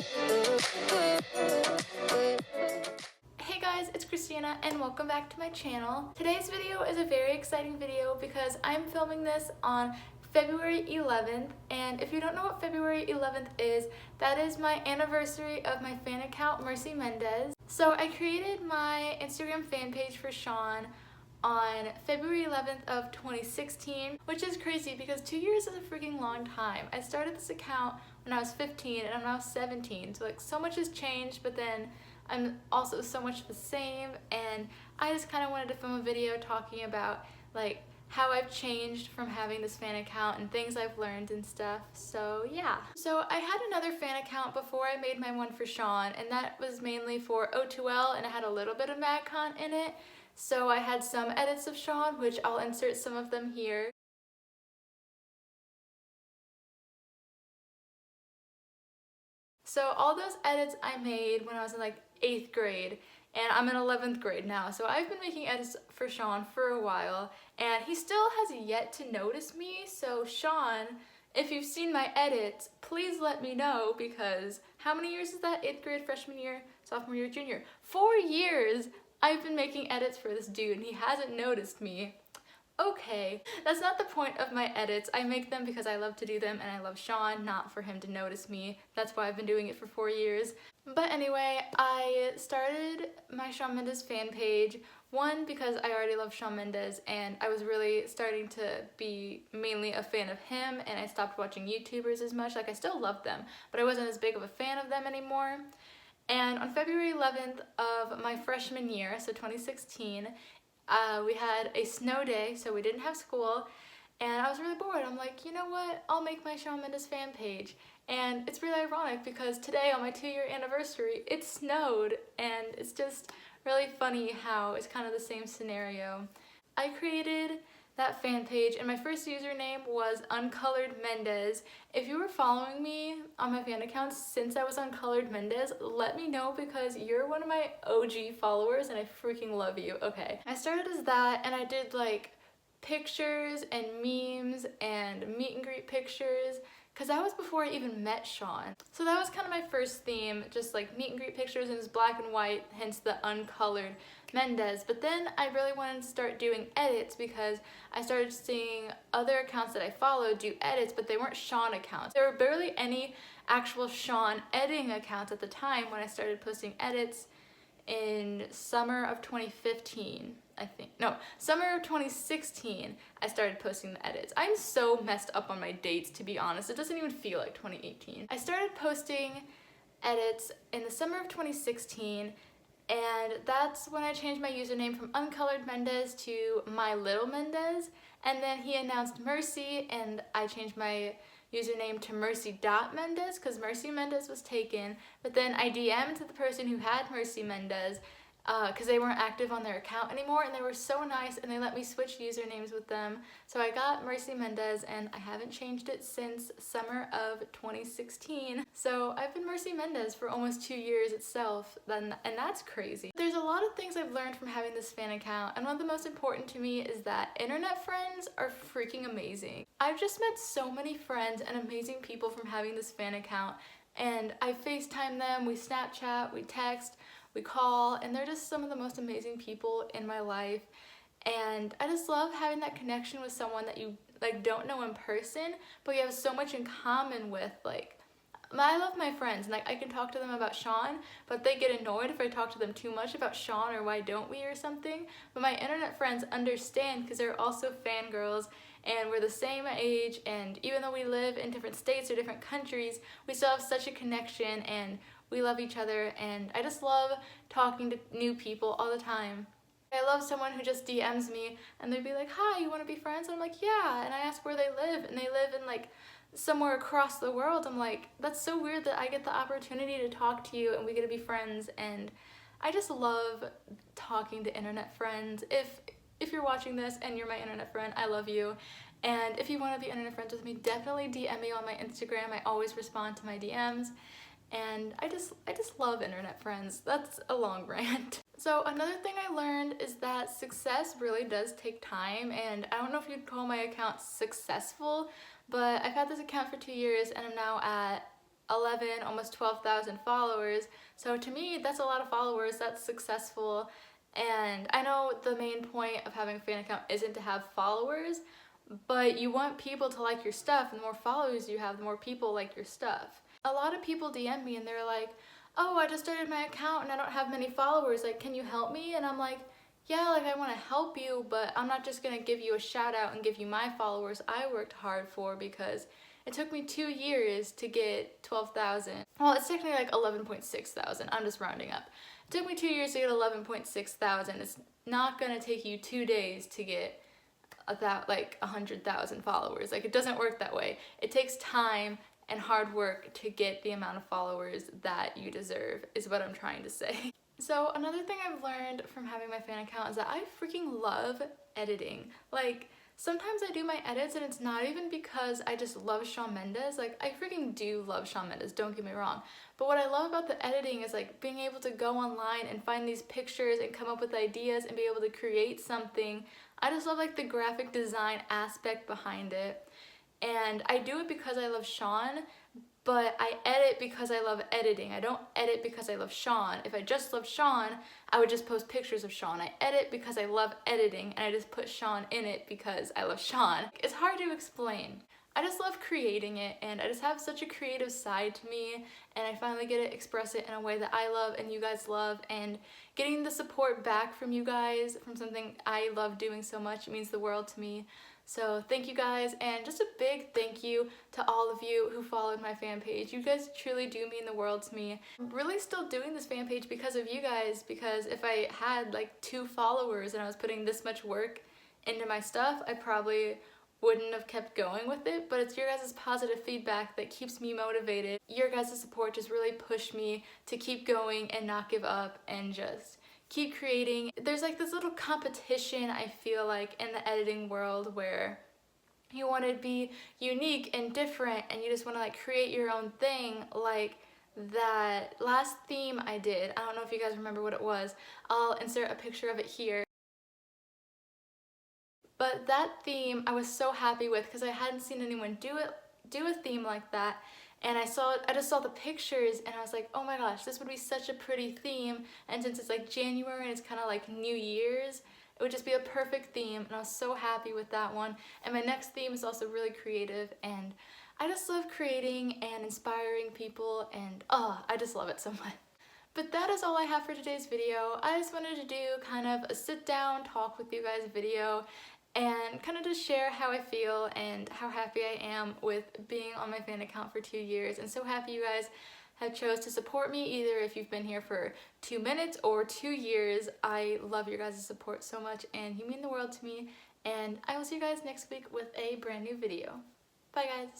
Hey guys, it's Christina and welcome back to my channel. Today's video is a very exciting video because I'm filming this on February 11th, and if you don't know what February 11th is, that is my anniversary of my fan account, Mercy Mendez. So I created my Instagram fan page for Sean on February 11th of 2016, which is crazy because 2 years is a freaking long time. I started this account when I was 15 and I'm now 17, so like so much has changed, but then I'm also so much the same, and I just kind of wanted to film a video talking about like how I've changed from having this fan account and things I've learned and stuff. So yeah. So I had another fan account before I made my one for Sean, and that was mainly for O2L, and it had a little bit of MagCon in it. So I had some edits of Sean, which I'll insert some of them here. So all those edits I made when I was in like 8th grade, and I'm in 11th grade now, so I've been making edits for Sean for a while, and he still has yet to notice me. So Sean, if you've seen my edits, please let me know, because how many years is that? 8th grade, freshman year, sophomore year, junior. 4 years I've been making edits for this dude and he hasn't noticed me. Okay, that's not the point of my edits. I make them because I love to do them and I love Sean, not for him to notice me. That's why I've been doing it for 4 years. But anyway, I started my Shawn Mendes fan page, one, because I already love Shawn Mendes and I was really starting to be mainly a fan of him, and I stopped watching YouTubers as much. Like, I still love them, but I wasn't as big of a fan of them anymore. And on February 11th of my freshman year, so 2016, we had a snow day, so we didn't have school, and I was really bored. I'm like, you know what, I'll make my Shawn Mendes fan page. And it's really ironic because today, on my 2-year anniversary, it snowed, and it's just really funny how it's kind of the same scenario. I created that fan page, and my first username was Uncolored Mendez. If you were following me on my fan accounts since I was Uncolored Mendez, let me know, because you're one of my OG followers and I freaking love you. Okay, I started as that, and I did like pictures and memes and meet and greet pictures, because that was before I even met Sean. So that was kind of my first theme, just like meet and greet pictures, and it's black and white, hence the Uncolored Mendez. But then I really wanted to start doing edits because I started seeing other accounts that I followed do edits, but they weren't Sean accounts. There were barely any actual Sean editing accounts at the time when I started posting edits in summer of 2015, I think. No, summer of 2016, I started posting the edits. I'm so messed up on my dates, to be honest. It doesn't even feel like 2018. I started posting edits in the summer of 2016, and that's when I changed my username from Uncolored Mendez to My Little Mendez. And then he announced Mercy, and I changed my username to Mercy.Mendez because Mercy Mendez was taken. But then I DM'd the person who had Mercy Mendez because they weren't active on their account anymore, and they were so nice and they let me switch usernames with them. So I got Mercy Mendez, and I haven't changed it since summer of 2016. So I've been Mercy Mendez for almost 2 years itself, and that's crazy. There's a lot of things I've learned from having this fan account, and one of the most important to me is that internet friends are freaking amazing. I've just met so many friends and amazing people from having this fan account, and I FaceTime them, we Snapchat, we text, we call, and they're just some of the most amazing people in my life. And I just love having that connection with someone that you like don't know in person, but you have so much in common with. Like, I love my friends, and like I can talk to them about Sean, but they get annoyed if I talk to them too much about Sean or why don't we or something. But my internet friends understand because they're also fangirls, and we're the same age, and even though we live in different states or different countries, we still have such a connection, and we love each other, and I just love talking to new people all the time. I love someone who just DMs me and they'd be like, hi, you want to be friends? And I'm like, yeah, and I ask where they live, and they live in like somewhere across the world. I'm like, that's so weird that I get the opportunity to talk to you and we get to be friends. And I just love talking to internet friends. If you're watching this and you're my internet friend, I love you. And if you want to be internet friends with me, definitely DM me on my Instagram. I always respond to my DMs. And I just love internet friends. That's a long rant. So another thing I learned is that success really does take time, and I don't know if you'd call my account successful, but I've had this account for 2 years and I'm now at 11, almost 12,000 followers. So to me, that's a lot of followers, that's successful. And I know the main point of having a fan account isn't to have followers, but you want people to like your stuff, and the more followers you have, the more people like your stuff. A lot of people DM me and they're like, oh, I just started my account and I don't have many followers, like, can you help me? And I'm like, yeah, like, I want to help you, but I'm not just gonna give you a shout out and give you my followers I worked hard for, because it took me 2 years to get 12,000. Well, it's technically like 11.6 thousand. I'm just rounding up. It took me 2 years to get 11.6 thousand. It's not gonna take you 2 days to get like 100,000 followers. Like, it doesn't work that way. It takes time and hard work to get the amount of followers that you deserve, is what I'm trying to say. So another thing I've learned from having my fan account is that I freaking love editing. Like, sometimes I do my edits and it's not even because I just love Shawn Mendes. Like, I freaking do love Shawn Mendes, don't get me wrong. But what I love about the editing is like being able to go online and find these pictures and come up with ideas and be able to create something. I just love like the graphic design aspect behind it. And I do it because I love Shawn, but I edit because I love editing. I don't edit because I love Shawn. If I just loved Shawn, I would just post pictures of Shawn. I edit because I love editing, and I just put Shawn in it because I love Shawn. It's hard to explain. I just love creating it, and I just have such a creative side to me, and I finally get to express it in a way that I love and you guys love, and getting the support back from you guys from something I love doing so much means the world to me. So thank you guys, and just a big thank you to all of you who followed my fan page. You guys truly do mean the world to me. I'm really still doing this fan page because of you guys, because if I had like 2 followers and I was putting this much work into my stuff, I probably wouldn't have kept going with it, but it's your guys' positive feedback that keeps me motivated. Your guys' support just really pushed me to keep going and not give up and just keep creating. There's like this little competition, I feel like, in the editing world where you want to be unique and different and you just want to like create your own thing. Like that last theme I did, I don't know if you guys remember what it was. I'll insert a picture of it here. But that theme I was so happy with because I hadn't seen anyone do a theme like that. And I just saw the pictures and I was like, oh my gosh, this would be such a pretty theme. And since it's like January and it's kind of like New Year's, it would just be a perfect theme. And I was so happy with that one. And my next theme is also really creative, and I just love creating and inspiring people, and I just love it so much. But that is all I have for today's video. I just wanted to do kind of a sit down talk with you guys video and kind of just share how I feel and how happy I am with being on my fan account for 2 years, and so happy you guys have chose to support me, either if you've been here for 2 minutes or 2 years. I love your guys' support so much and you mean the world to me, and I will see you guys next week with a brand new video. Bye guys!